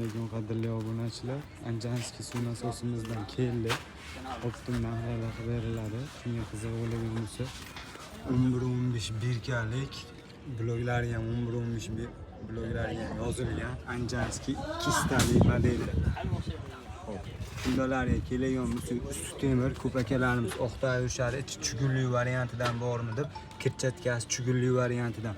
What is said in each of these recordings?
Assalomu qadrli obunachilar. Anjanskiy suv nasosimizdan keldi. Optim narxlar beriladi. Kimga qiziq bo'lgan bo'lsa 11-15 birkalik bloglariga ham 11-15 bloglariga yozilgan Anjanskiy 2 stali modeli. Kundalarga kelgan bo'lsa usti temir, ko'p akalarimiz Oqtoy yushari ichi chugulli variantidan bormi deb, kirchatkasi chugulli variantidan.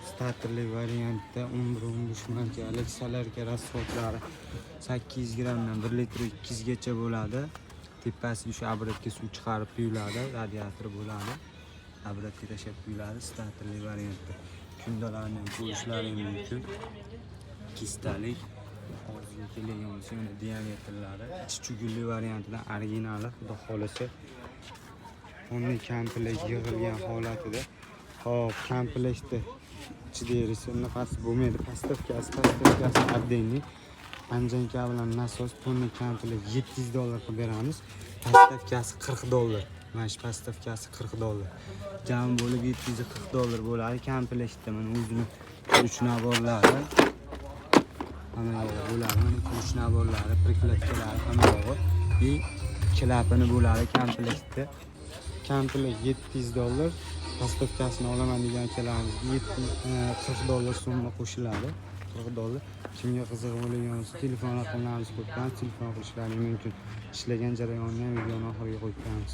Starterli variantda 11-15 markalik salarka rasxodlari 800 grammdan 1 litr 200 gacha bo'ladi. Tepasiga shu abratga suv chiqarib quyiladi, radiator bo'ladi. Abratga tashab quyiladi starterli variantda. Kundalarni ko'rishlari mumkin. 2 stalik hozirga kelgan bo'lsa yana diametrlari ichi chugulli variantidan originali, xudo xolasa. Uni komplekt yig'ilgan holatida. Hop, komplektda ichida nafas bo'lmaydi. Pastavkasi отдельный. Anjanka bilan nasos tonni komplekt $700 qilib beramiz. Pastavkasi $40. Mana shu pastavkasi $40. Jami bo'lib $740 bo'ladi komplektda. Mana o'zini uch naborlari. Hamma bo'ladi. Mana uch naborlari, prikladkalari hamma yo'q. И klapini bo'ladi komplektda. Komplekt $700. Pastavkasini olaman degan akalarimiz $40 so'mga qo'shiladi. $40. Kimga qiziq bo'lgan bo'lsa telefon raqamlarimiz qo'yib, telefon qilishlari mumkin. Ishlagan jarayonni ham videoni oxiriga qo'yib qo'yamiz.